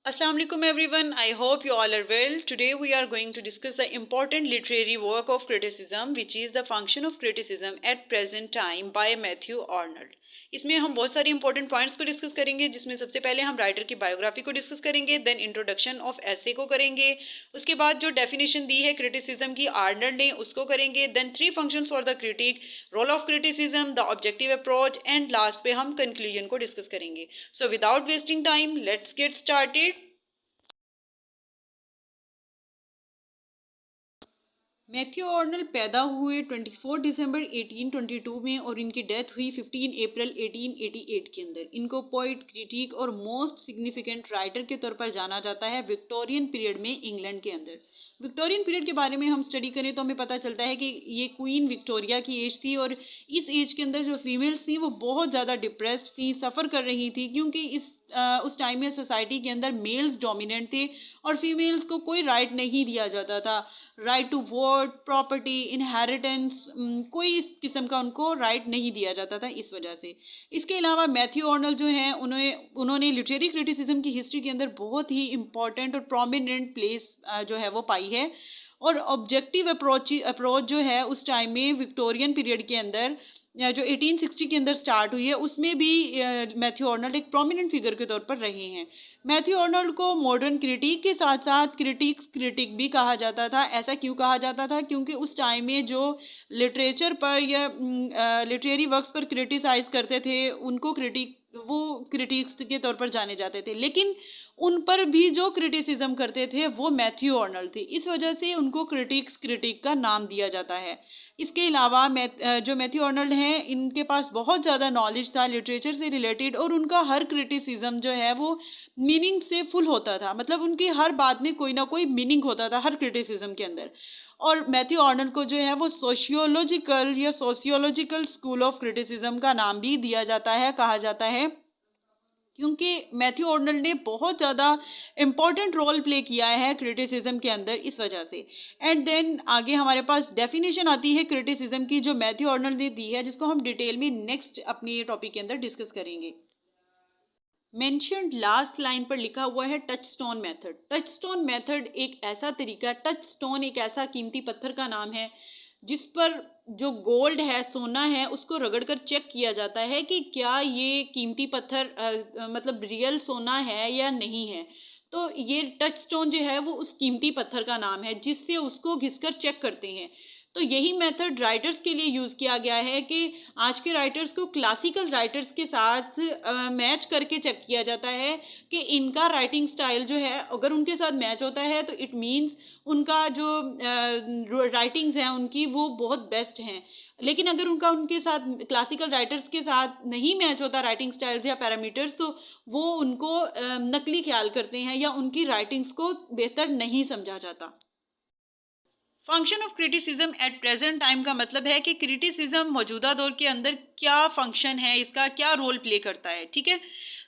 Assalamualaikum everyone. I hope you all are well. Today we are going to discuss the important literary work of criticism, which is the function of criticism at present time by Matthew Arnold. इसमें हम बहुत सारे important points को discuss करेंगे, जिसमें सबसे पहले हम राइटर की बायोग्राफी को डिस्कस करेंगे, देन इंट्रोडक्शन ऑफ एसे को करेंगे, उसके बाद जो डेफिनेशन दी है क्रिटिसिज्म की आर्नल्ड ने उसको करेंगे, then 3 functions for the critic, role of criticism, the objective approach and last पे हम कंक्लूजन को डिस्कस करेंगे. So without wasting time let's get started. Matthew Arnold पैदा हुए 24 दिसंबर 1822 में और इनकी डेथ हुई 15 अप्रैल 1888 के अंदर. इनको पोइट, क्रिटिक और मोस्ट सिग्निफिकेंट राइटर के तौर पर जाना जाता है विक्टोरियन पीरियड में इंग्लैंड के अंदर. विक्टोरियन पीरियड के बारे में हम स्टडी करें तो हमें पता चलता है कि ये क्वीन विक्टोरिया की एज थी और इस एज के अंदर जो फीमेल्स थी वो बहुत ज़्यादा डिप्रेस्ड थी, सफ़र कर रही थी, क्योंकि उस टाइम में सोसाइटी के अंदर मेल्स डोमिनेंट थे और फीमेल्स को कोई राइट नहीं दिया जाता था. Right to vote, property, inheritance, कोई इस किस्म का उनको राइट नहीं दिया जाता था इस वजह से. इसके अलावा मैथ्यू आर्नल्ड जो हैं उन्होंने लिटरेरी क्रिटिसिज्म की हिस्ट्री के अंदर बहुत ही इंपॉर्टेंट और प्रोमिनेंट प्लेस जो है वो पाई है. और ऑब्जेक्टिव अप्रोच जो है उस टाइम में विक्टोरियन पीरियड के अंदर जो 1860 के अंदर स्टार्ट हुई है उसमें भी मैथ्यू आर्नल्ड एक प्रोमिनेंट फिगर के तौर पर रहे हैं. मैथ्यू आर्नल्ड को मॉडर्न क्रिटिक के साथ साथ क्रिटिक भी कहा जाता था. ऐसा क्यों कहा जाता था? क्योंकि उस टाइम में जो लिटरेचर पर या लिटरेरी वर्क्स पर क्रिटिसाइज करते थे उनको क्रिटिक्स के तौर पर जाने जाते थे, लेकिन उन पर भी जो क्रिटिसिज्म करते थे वो मैथ्यू आर्नल्ड थे. इस वजह से उनको क्रिटिक का नाम दिया जाता है. इसके अलावा जो मैथ्यू आर्नल्ड हैं इनके पास बहुत ज़्यादा नॉलेज था लिटरेचर से रिलेटेड और उनका हर क्रिटिसिज्म जो है वो मीनिंग से फुल होता था. मतलब उनकी हर बात में कोई ना कोई मीनिंग होता था हर क्रिटिसिज्म के अंदर. और मैथ्यू आर्नल्ड को जो है वो सोशियोलॉजिकल स्कूल ऑफ क्रिटिसिज्म का नाम भी दिया जाता है, कहा जाता है, क्योंकि मैथ्यू आर्नल्ड ने बहुत ज़्यादा इम्पॉर्टेंट रोल प्ले किया है क्रिटिसिज्म के अंदर इस वजह से. एंड देन आगे हमारे पास डेफिनेशन आती है क्रिटिसिज्म की जो मैथ्यू आर्नल्ड ने दी है, जिसको हम डिटेल में नेक्स्ट अपनी टॉपिक के अंदर डिस्कस करेंगे. मेंशन्ड लास्ट लाइन पर लिखा हुआ है touch stone method. Touch stone method एक ऐसा तरीका, टच स्टोन एक ऐसा कीमती पत्थर का नाम है जिस पर जो गोल्ड है, सोना है, उसको रगड़कर चेक किया जाता है कि क्या ये कीमती पत्थर मतलब रियल सोना है या नहीं है. तो ये टच स्टोन जो है वो उस कीमती पत्थर का नाम है जिससे उसको घिसकर चेक करते हैं. तो यही मेथड राइटर्स के लिए यूज़ किया गया है कि आज के राइटर्स को क्लासिकल राइटर्स के साथ मैच करके चेक किया जाता है कि इनका राइटिंग स्टाइल जो है अगर उनके साथ मैच होता है तो इट मीन्स उनका जो राइटिंग्स हैं उनकी वो बहुत बेस्ट हैं. लेकिन अगर उनके साथ क्लासिकल राइटर्स के साथ नहीं मैच होता राइटिंग स्टाइल्स या पैरामीटर्स, तो वो उनको नकली ख्याल करते हैं या उनकी राइटिंग्स को बेहतर नहीं समझा जाता. Function of criticism at present time का मतलब है कि क्रिटिसिज्म मौजूदा दौर के अंदर क्या फंक्शन है, इसका क्या रोल प्ले करता है. ठीक है,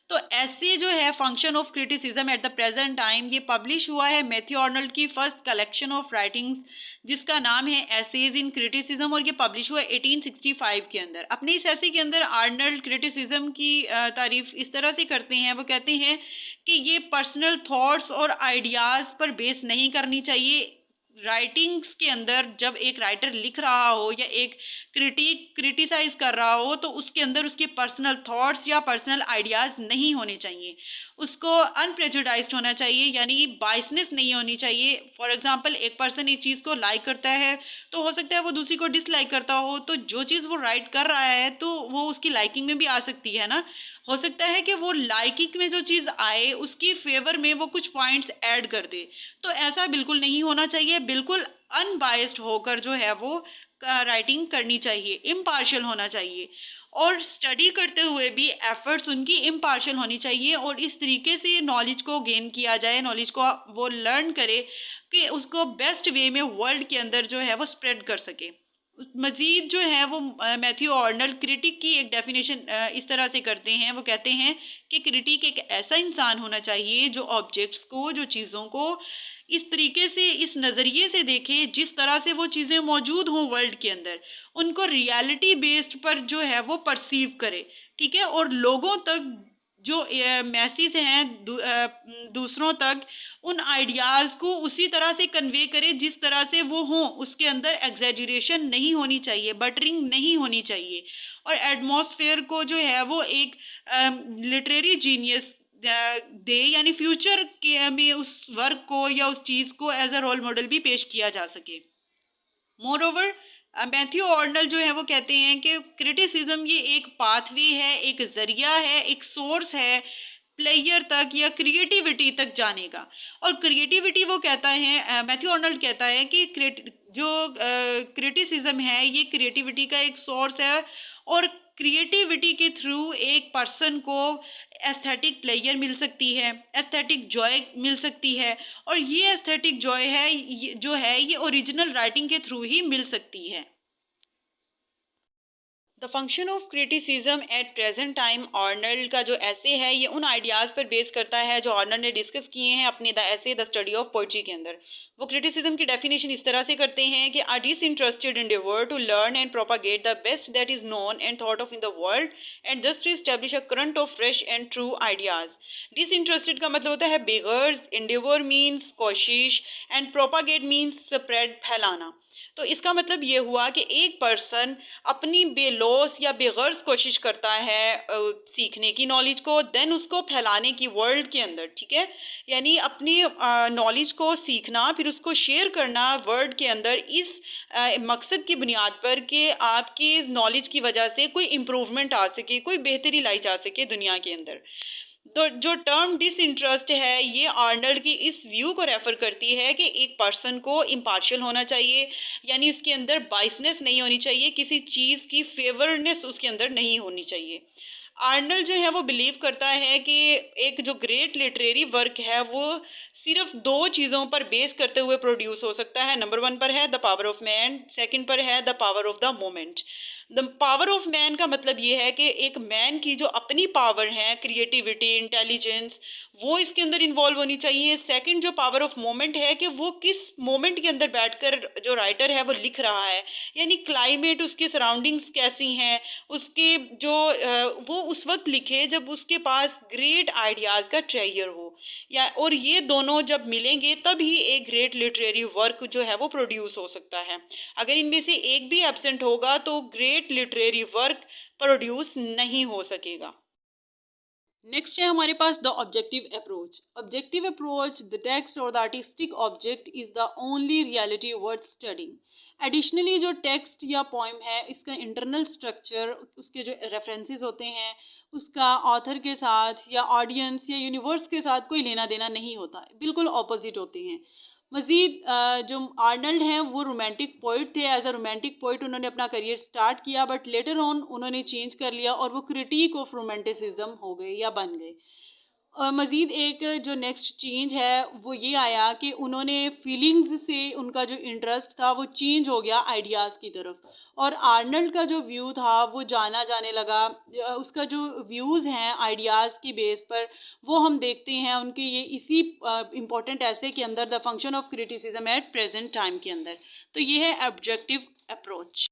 तो ऐसे जो है function of criticism at the present time ये पब्लिश हुआ है मैथ्यू आर्नल्ड की फर्स्ट कलेक्शन ऑफ राइटिंग्स जिसका नाम है एसेज इन क्रिटिसिज्म, और ये पब्लिश हुआ 1865 के अंदर. अपने इस ऐसे के अंदर आर्नल्ड क्रिटिसिज्म की तारीफ इस तरह से करते हैं, वो कहते हैं कि ये पर्सनल थॉट्स और आइडियाज़ पर बेस नहीं करनी चाहिए. राइटिंग्स के अंदर जब एक राइटर लिख रहा हो या एक क्रिटिसाइज कर रहा हो तो उसके अंदर उसके पर्सनल थॉट्स या पर्सनल आइडियाज़ नहीं होने चाहिए. उसको अनप्रेजुडाइज्ड होना चाहिए, यानी बाइसनेस नहीं होनी चाहिए. फॉर एग्जांपल एक पर्सन एक चीज़ को लाइक करता है तो हो सकता है वो दूसरी को डिसलाइक करता हो, तो जो चीज़ वो राइट कर रहा है तो वो उसकी लाइकिंग में भी आ सकती है ना. हो सकता है कि वो लाइकिंग में जो चीज़ आए उसकी फेवर में वो कुछ पॉइंट्स ऐड कर दे. तो ऐसा बिल्कुल नहीं होना चाहिए. बिल्कुल अनबायस्ड होकर जो है वो राइटिंग करनी चाहिए, इम्पार्शियल होना चाहिए. और स्टडी करते हुए भी एफर्ट्स उनकी इम्पार्शियल होनी चाहिए और इस तरीके से नॉलेज को गेन किया जाए, नॉलेज को वो लर्न करे कि उसको बेस्ट वे में वर्ल्ड के अंदर जो है वो स्प्रेड कर सके. मज़ीद जो है वो मैथ्यू आर्नल्ड क्रिटिक की एक डेफिनेशन इस तरह से करते हैं. वो कहते हैं कि क्रिटिक एक ऐसा इंसान होना चाहिए जो ऑब्जेक्ट्स को, जो चीज़ों को इस तरीके से, इस नज़रिए से देखे जिस तरह से वो चीज़ें मौजूद हों वर्ल्ड के अंदर, उनको रियलिटी बेस्ड पर जो है वो परसीव करे. ठीक है, और लोगों तक जो मैसेज हैं दूसरों तक, उन आइडियाज़ को उसी तरह से कन्वे करे जिस तरह से वो हों। उसके अंदर एग्जैजरेशन नहीं होनी चाहिए, बटरिंग नहीं होनी चाहिए, और एटमॉस्फेयर को जो है वो एक लिटरेरी जीनियस दे, यानी फ्यूचर के में उस वर्क को या उस चीज़ को एज अ रोल मॉडल भी पेश किया जा सके। मोर ओवर मैथ्यू ऑर्डनल जो है वो कहते हैं कि क्रिटिसिज्म ये एक पाथवे है, एक ज़रिया है, एक सोर्स है प्लेयर तक या क्रिएटिविटी तक जाने का। और क्रिएटिविटी वो कहता है, मैथ्यू ऑर्डनल कहता है कि क्रिटिसिज्म है ये क्रिएटिविटी का एक सोर्स है, और क्रिएटिविटी के थ्रू एक पर्सन को एस्थेटिक प्लेयर मिल सकती है, एस्थेटिक जॉय मिल सकती है, और ये एस्थेटिक जॉय है जो है ये ओरिजिनल राइटिंग के थ्रू ही मिल सकती है। The function of criticism at present time, Arnold का जो ऐसे है ये उन आइडियाज़ पर बेस करता है जो ऑर्नल्ड ने डिस्कस किए हैं अपने द ऐसे द स्टडी ऑफ पोइट्री के अंदर। वो क्रिटिसिज्म की डेफिनेशन इस तरह से करते हैं कि are disinterested endeavour to learn and propagate the best that is known and thought of in the world and just to establish a current of fresh and true ideas. Disinterested का मतलब होता है बेगर्स, एंडेवर मीन्स कोशिश, and propagate means spread, फैलाना। तो इसका मतलब ये हुआ कि एक पर्सन अपनी बेलौस या बेगर्ज कोशिश करता है सीखने की नॉलेज को, देन उसको फैलाने की वर्ल्ड के अंदर, ठीक है, यानी अपनी नॉलेज को सीखना फिर उसको शेयर करना वर्ल्ड के अंदर, इस मकसद की बुनियाद पर कि आपकी नॉलेज की वजह से कोई इम्प्रूवमेंट आ सके, कोई बेहतरी लाई जा सके दुनिया के अंदर। तो जो टर्म डिसइंटरेस्ट है ये आर्नल्ड की इस व्यू को रेफर करती है कि एक पर्सन को इम्पार्शियल होना चाहिए, यानी उसके अंदर बाइसनेस नहीं होनी चाहिए, किसी चीज़ की फेवरनेस उसके अंदर नहीं होनी चाहिए। आर्नल्ड जो है वो बिलीव करता है कि एक जो ग्रेट लिटरेरी वर्क है वो सिर्फ दो चीज़ों पर बेस करते हुए प्रोड्यूस हो सकता है। नंबर वन पर है the power of man, second पर है the power of the moment. The power of man का मतलब ये है कि एक मैन की जो अपनी पावर है, क्रिएटिविटी, इंटेलिजेंस, वो इसके अंदर इन्वॉल्व होनी चाहिए। सेकंड जो पावर ऑफ मोमेंट है कि वो किस मोमेंट के अंदर बैठकर जो राइटर है वो लिख रहा है, यानी क्लाइमेट, उसकी सराउंडिंग्स कैसी हैं, उसके जो वो उस वक्त लिखे जब उसके पास ग्रेट आइडियाज़ का ट्रेजर हो, या और ये दोनों जब मिलेंगे तभी एक ग्रेट लिटरेरी वर्क जो है वो प्रोड्यूस हो सकता है। अगर इनमें से एक भी एब्सेंट होगा तो ग्रेट लिटरेरी वर्क प्रोड्यूस नहीं हो सकेगा। नेक्स्ट है हमारे पास the objective approach. Objective approach, the text और the artistic object is the only reality worth studying. Additionally जो टेक्स्ट या पोइम है इसका इंटरनल स्ट्रक्चर, उसके जो रेफरेंसेस होते हैं उसका ऑथर के साथ या ऑडियंस या यूनिवर्स के साथ कोई लेना देना नहीं होता, बिल्कुल ऑपोजिट होते हैं। मज़ीद जो आर्नल्ड हैं वो रोमांटिक पोइट थे। एज अ रोमांटिक पोइट उन्होंने अपना करियर स्टार्ट किया, बट लेटर ऑन उन्होंने चेंज कर लिया और वो क्रिटिक ऑफ रोमांटिसिज्म हो गए या बन गए। मज़ीद एक जो नेक्स्ट चेंज है वो ये आया कि उन्होंने फीलिंग्स से उनका जो इंटरेस्ट था वो चेंज हो गया आइडियाज़ की तरफ, और आर्नल्ड का जो व्यू था वो जाना जाने लगा। उसका जो व्यूज़ हैं आइडियाज़ की बेस पर वो हम देखते हैं उनके ये इसी इम्पोर्टेंट ऐसे के अंदर, the function of criticism at present time के अंदर। तो ये है ऑब्जेक्टिव अप्रोच।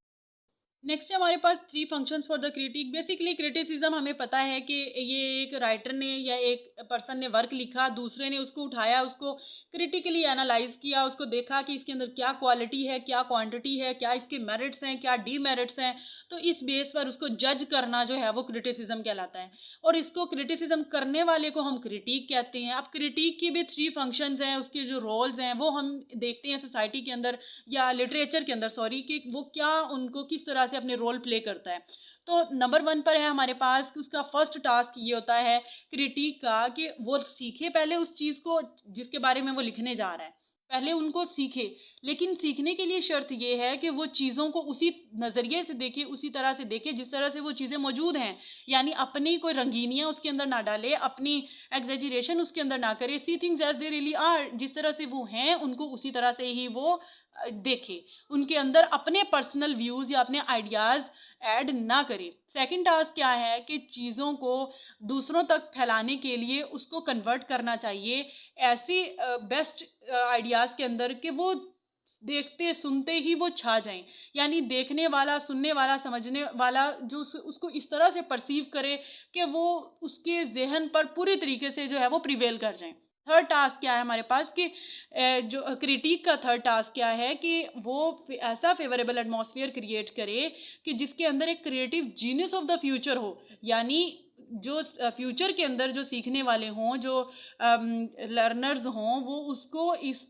नेक्स्ट है हमारे पास three functions for the critic. Basically criticism हमें पता है कि ये एक राइटर ने या एक पर्सन ने वर्क लिखा, दूसरे ने उसको उठाया, उसको क्रिटिकली एनालाइज किया, उसको देखा कि इसके अंदर क्या क्वालिटी है, क्या क्वांटिटी है, क्या इसके मेरिट्स हैं, क्या डीमेरिट्स हैं, तो इस बेस पर उसको जज करना जो है वो क्रिटिसिज्म कहलाता है, और इसको क्रिटिसिज्म करने वाले को हम क्रिटिक कहते हैं। अब क्रिटिक की भी थ्री फंक्शंस हैं, उसके जो रोल्स हैं वो हम देखते हैं सोसाइटी के अंदर या लिटरेचर के अंदर, सॉरी, कि वो क्या उनको किस तरह से अपने रोल प्ले करता है। तो नंबर वन पर है हमारे पास कि उसका फर्स्ट टास्क ये होता है क्रिटिक का कि वो सीखे पहले उस चीज़ को जिसके बारे में वो लिखने जा रहा है, पहले उनको सीखे, लेकिन सीखने के लिए शर्त ये है कि वो चीज़ों को उसी नज़रिए से देखे, उसी तरह से देखे जिस तरह से वो चीज़ें मौजूद हैं, यानी अपनी कोई रंगीनियाँ उसके अंदर ना डाले, अपनी एग्जेजरेशन उसके अंदर ना करे, see things as they really are, जिस तरह से वो हैं उनको उसी तरह से ही वो देखे, उनके अंदर अपने पर्सनल व्यूज़ या अपने आइडियाज़ ऐड ना करे। सेकंड टास्क क्या है कि चीज़ों को दूसरों तक फैलाने के लिए उसको कन्वर्ट करना चाहिए ऐसे बेस्ट आइडियाज़ के अंदर कि वो देखते सुनते ही वो छा जाएं, यानी देखने वाला, सुनने वाला, समझने वाला जो उसको इस तरह से परसीव करे कि वो उसके जहन पर पूरी तरीके से जो है वो प्रिवेल कर जाएं। थर्ड टास्क क्या है हमारे पास कि जो क्रिटिक का थर्ड टास्क क्या है कि वो ऐसा फेवरेबल एटमॉस्फेयर क्रिएट करे कि जिसके अंदर एक creative genius of the future हो, यानी जो फ्यूचर के अंदर जो सीखने वाले हों, जो लर्नर्स हों, वो उसको इस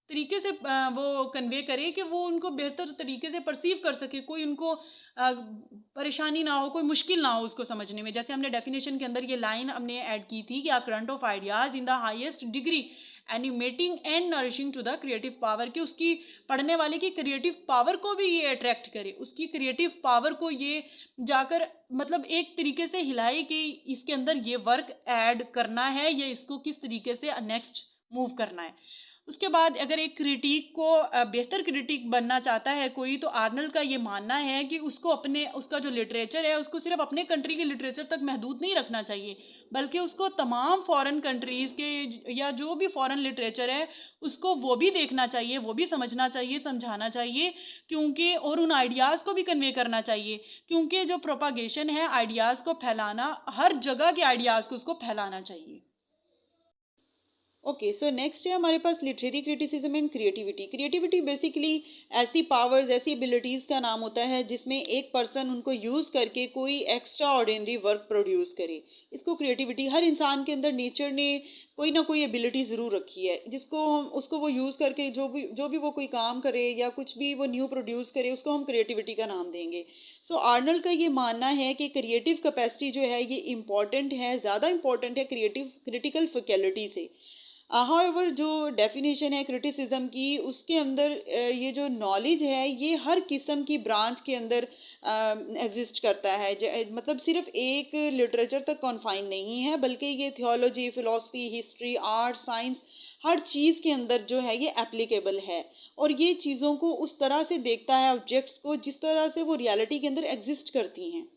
तरीके से वो कन्वे करे कि वो उनको बेहतर तरीके से परसीव कर सके, कोई उनको परेशानी ना हो, कोई मुश्किल ना हो उसको समझने में। जैसे हमने डेफिनेशन के अंदर ये लाइन हमने ऐड की थी कि a current of ideas in the highest degree animating and nourishing to the creative power, कि उसकी पढ़ने वाले की क्रिएटिव पावर को भी ये अट्रैक्ट करे, उसकी क्रिएटिव पावर को ये जाकर मतलब एक तरीके से हिलाए कि इसके अंदर ये वर्क ऐड करना है, ये इसको किस तरीके से नेक्स्ट मूव करना है। उसके बाद अगर एक क्रिटिक को बेहतर क्रिटिक बनना चाहता है कोई, तो आर्नल्ड का ये मानना है कि उसको अपने उसका जो लिटरेचर है उसको सिर्फ अपने कंट्री के लिटरेचर तक महदूद नहीं रखना चाहिए, बल्कि उसको तमाम फॉरेन कंट्रीज़ के या जो भी फॉरेन लिटरेचर है उसको वो भी देखना चाहिए, वो भी समझना चाहिए, समझाना चाहिए, क्योंकि और उन आइडियाज़ को भी कन्वे करना चाहिए, क्योंकि जो प्रोपागेशन है आइडियाज़ को फैलाना, हर जगह के आइडियाज़ को उसको फैलाना चाहिए। ओके, सो नेक्स्ट है हमारे पास literary criticism and creativity. Creativity basically ऐसी पावर्स, ऐसी एबिलिटीज़ का नाम होता है जिसमें एक पर्सन उनको यूज़ करके कोई एक्स्ट्रा ऑर्डिनरी वर्क प्रोड्यूस करे। इसको क्रिएटिविटी, हर इंसान के अंदर नेचर ने कोई ना कोई एबिलिटी ज़रूर रखी है जिसको हम उसको वो यूज़ करके जो भी वो कोई काम करे या कुछ भी वो न्यू प्रोड्यूस करे, उसको हम क्रिएटिविटी का नाम देंगे। सो आर्नल्ड का ये मानना है कि क्रिएटिव कैपेसिटी जो है ये इम्पॉर्टेंट है, ज़्यादा इम्पॉर्टेंट है क्रिटिकल फैकल्टी से। हाउएवर जो डेफिनेशन है क्रिटिसिज्म की, उसके अंदर ये जो नॉलेज है ये हर किस्म की ब्रांच के अंदर एग्जिस्ट करता है, मतलब सिर्फ एक लिटरेचर तक कॉन्फाइन नहीं है, बल्कि ये theology, philosophy, history, art, science, हर चीज़ के अंदर जो है ये एप्लीकेबल है। और ये चीज़ों को उस तरह से देखता है, ऑब्जेक्ट्स को, जिस तरह से वो रियलिटी के अंदर एग्जिस्ट करती हैं।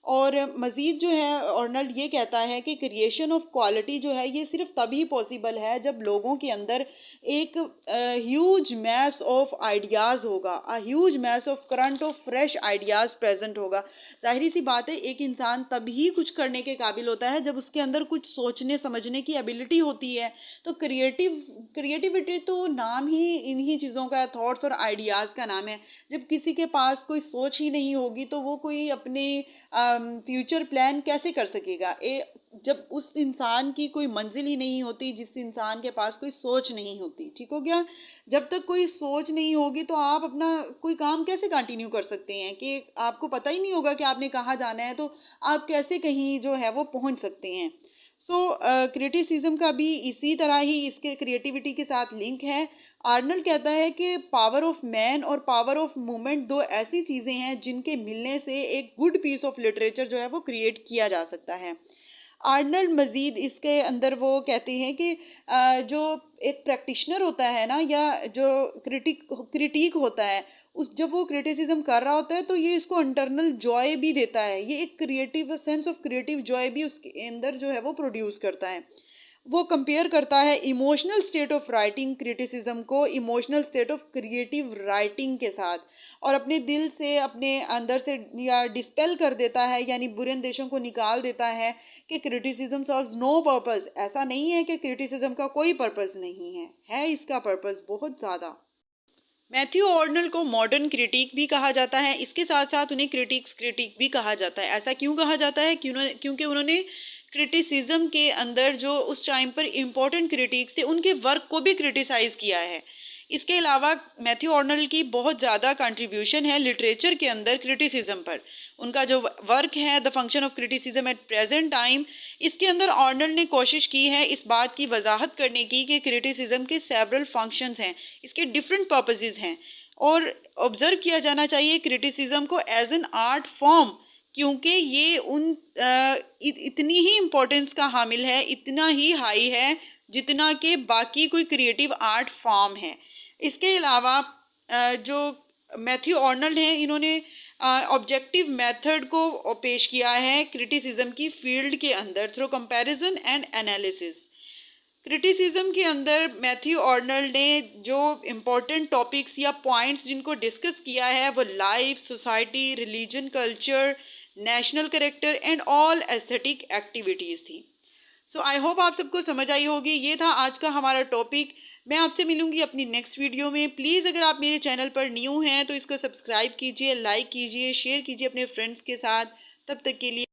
और मज़ीद जो है आर्नल्ड ये कहता है कि क्रिएशन ऑफ क्वालिटी जो है ये सिर्फ तभी पॉसिबल है जब लोगों के अंदर एक ह्यूज मैस ऑफ आइडियाज़ होगा, huge mass of current of fresh ideas present होगा। जाहिर सी बात है एक इंसान तभी कुछ करने के काबिल होता है जब उसके अंदर कुछ सोचने समझने की एबिलिटी होती है। तो क्रिएटिविटी तो नाम ही इन्हीं चीज़ों का, थॉट्स और आइडियाज़ का नाम है। जब किसी के पास कोई सोच ही नहीं होगी तो वो कोई अपने फ्यूचर प्लान कैसे कर सकेगा। जब उस इंसान की कोई मंजिल ही नहीं होती, जिस इंसान के पास कोई सोच नहीं होती, ठीक हो गया। जब तक कोई सोच नहीं होगी तो आप अपना कोई काम कैसे कंटिन्यू कर सकते हैं, कि आपको पता ही नहीं होगा कि आपने कहाँ जाना है, तो आप कैसे कहीं जो है वो पहुँच सकते हैं। सो क्रिटिसिज्म का भी इसी तरह ही इसके क्रिएटिविटी के साथ लिंक है। आर्नल्ड कहता है कि पावर ऑफ मैन और पावर ऑफ मूवमेंट दो ऐसी चीज़ें हैं जिनके मिलने से एक गुड पीस ऑफ लिटरेचर जो है वो क्रिएट किया जा सकता है। आर्नल्ड मज़ीद इसके अंदर वो कहते हैं कि जो एक प्रैक्टिशनर होता है ना, या जो क्रिटिक होता है, उस जब वो क्रिटिसिज्म कर रहा होता है तो ये इसको इंटरनल जॉय भी देता है, ये एक creative sense of creative Joy भी उसके अंदर जो है वो प्रोड्यूस करता है। वो कंपेयर करता है emotional state of writing criticism को emotional state of creative writing के साथ, और अपने दिल से, अपने अंदर से या डिस्पेल कर देता है, यानी बुरे अंदेशों को निकाल देता है कि क्रिटिसिज्म सर्व्स नो पर्पस। ऐसा नहीं है कि क्रिटिसिज्म का कोई पर्पस नहीं है इसका पर्पस बहुत ज़्यादा। मैथ्यू आर्नल्ड को मॉडर्न क्रिटिक भी कहा जाता है, इसके साथ साथ उन्हें क्रिटिक भी कहा जाता है। ऐसा क्यों कहा जाता है? क्योंकि उन्होंने क्रिटिसिज्म के अंदर जो उस टाइम पर इम्पोर्टेंट क्रिटिक्स थे उनके वर्क को भी क्रिटिसाइज़ किया है। इसके अलावा मैथ्यू आर्नल्ड की बहुत ज़्यादा कंट्रीब्यूशन है लिटरेचर के अंदर क्रिटिसिज्म पर। उनका जो वर्क है the function of criticism at present time, इसके अंदर आर्नल्ड ने कोशिश की है इस बात की वजाहत करने की कि क्रिटिसिज्म के सेवरल फंक्शंस हैं, इसके डिफरेंट पर्पसेस हैं, और ऑब्ज़र्व किया जाना चाहिए क्रिटिसिज्म को एज एन आर्ट फॉर्म, क्योंकि ये इतनी ही इम्पोर्टेंस का हामिल है, इतना ही हाई है जितना कि बाकी कोई क्रिएटिव आर्ट फॉर्म है। इसके अलावा जो मैथ्यू आर्नल्ड हैं, इन्होंने ऑब्जेक्टिव मेथड को पेश किया है क्रिटिसिज्म की फील्ड के अंदर through comparison and analysis. Criticism के अंदर मैथ्यू आर्नल्ड ने जो इम्पोर्टेंट टॉपिक्स या पॉइंट्स जिनको डिस्कस किया है वो life, society, religion, culture, national character and all aesthetic activities थी। सो आई होप आप सबको समझ आई होगी। ये था आज का हमारा टॉपिक। मैं आपसे मिलूंगी अपनी नेक्स्ट वीडियो में। प्लीज़ अगर आप मेरे चैनल पर न्यू हैं तो इसको सब्सक्राइब कीजिए, लाइक कीजिए, शेयर कीजिए अपने फ्रेंड्स के साथ। तब तक के लिए